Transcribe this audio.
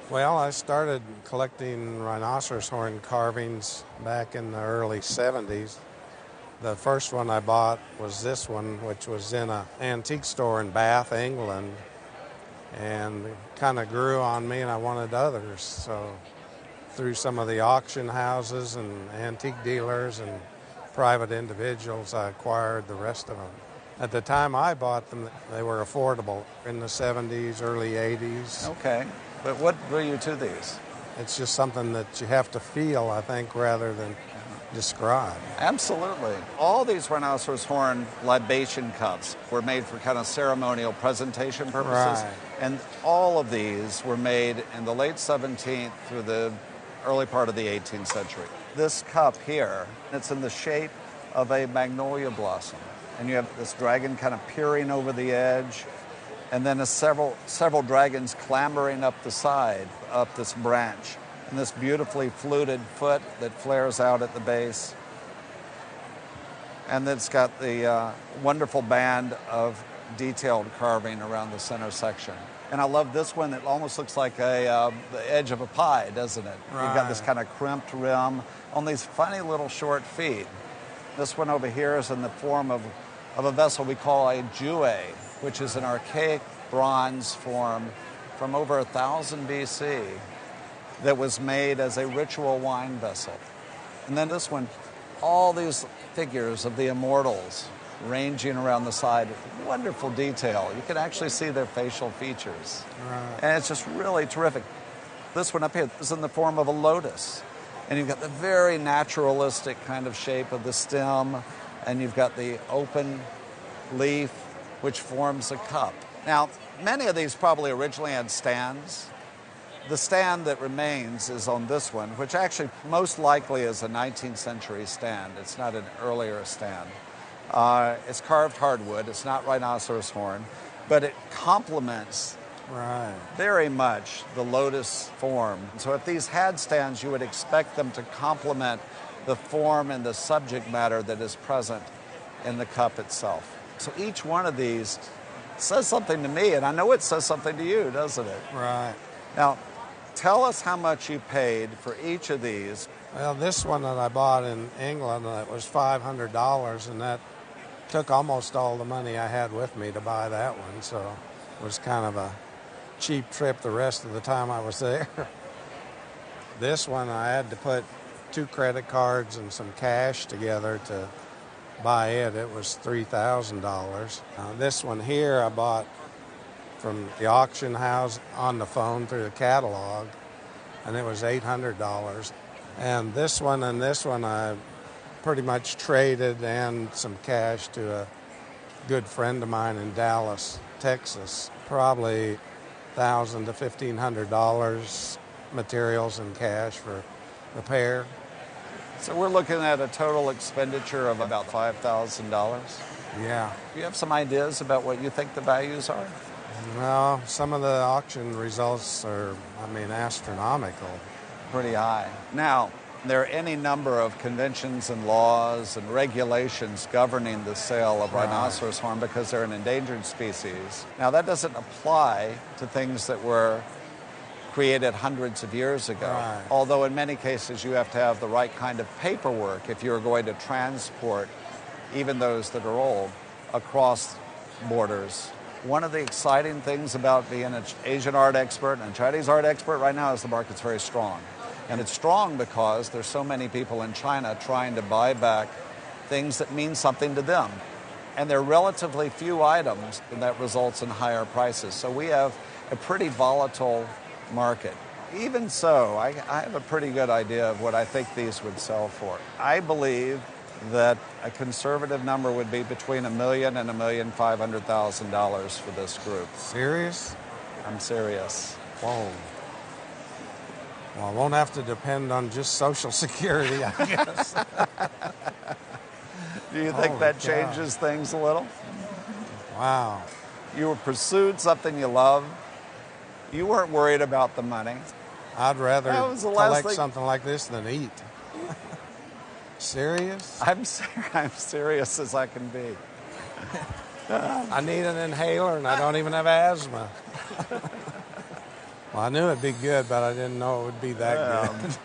Well, I started collecting rhinoceros horn carvings back in the early 70s. The first one I bought was this one, which was in an antique store in Bath, England, and it kind of grew on me and I wanted others. So through some of the auction houses and antique dealers and private individuals, I acquired the rest of them. At the time I bought them, they were affordable in the 70s, early 80s. Okay. But what drew you to these? It's just something that you have to feel, I think, rather than describe. Absolutely. All these rhinoceros horn libation cups were made for kind of ceremonial presentation purposes. Right. And all of these were made in the late 17th through the early part of the 18th century. This cup here, it's in the shape of a magnolia blossom. And you have this dragon kind of peering over the edge, and then several dragons clambering up the side, up this branch. And this beautifully fluted foot that flares out at the base. And it's got the wonderful band of detailed carving around the center section. And I love this one. It almost looks like the edge of a pie, doesn't it? Right. You've got this kind of crimped rim on these funny little short feet. This one over here is in the form of a vessel we call a jue, which is an archaic bronze form from over 1000 BC that was made as a ritual wine vessel. And then this one, all these figures of the immortals ranging around the side with wonderful detail. You can actually see their facial features. Right. And it's just really terrific. This one up here is in the form of a lotus. And you've got the very naturalistic kind of shape of the stem, and you've got the open leaf, which forms a cup. Now, many of these probably originally had stands. The stand that remains is on this one, which actually most likely is a 19th century stand. It's not an earlier stand. It's carved hardwood. It's not rhinoceros horn, but it complements very much the lotus form. So if these had stands, you would expect them to complement the form and the subject matter that is present in the cup itself. So each one of these says something to me, and I know it says something to you, doesn't it? Right. Now, tell us how much you paid for each of these. Well, this one that I bought in England, it was $500, and that took almost all the money I had with me to buy that one, so it was kind of a cheap trip the rest of the time I was there. This one, I had to put 2 credit cards and some cash together to buy it. It was $3,000. This one here I bought from the auction house on the phone through the catalog, and it was $800. And this one I pretty much traded and some cash to a good friend of mine in Dallas, Texas. Probably $1,000 to $1,500 materials and cash for the pair. So we're looking at a total expenditure of about $5,000. Yeah. Do you have some ideas about what you think the values are? Well, some of the auction results are, astronomical. Pretty high. Now, there are any number of conventions and laws and regulations governing the sale of rhinoceros horn because they're an endangered species. Now, that doesn't apply to things that were created hundreds of years ago. Right. Although in many cases you have to have the right kind of paperwork if you're going to transport even those that are old across borders. One of the exciting things about being an Asian art expert and a Chinese art expert right now is the market's very strong. And it's strong because there's so many people in China trying to buy back things that mean something to them. And there are relatively few items, and that results in higher prices. So we have a pretty volatile market. Even so, I have a pretty good idea of what I think these would sell for. I believe that a conservative number would be between $1 million and $1,500,000 for this group. Serious? I'm serious. Whoa. Well, I won't have to depend on just Social Security, I guess. Do you think that changes things a little? Wow. You pursued something you love. You weren't worried about the money. I'd rather collect thing. something like this than eat. Serious? I'm serious as I can be. I need an inhaler and I don't even have asthma. Well, I knew it'd be good, but I didn't know it would be that good.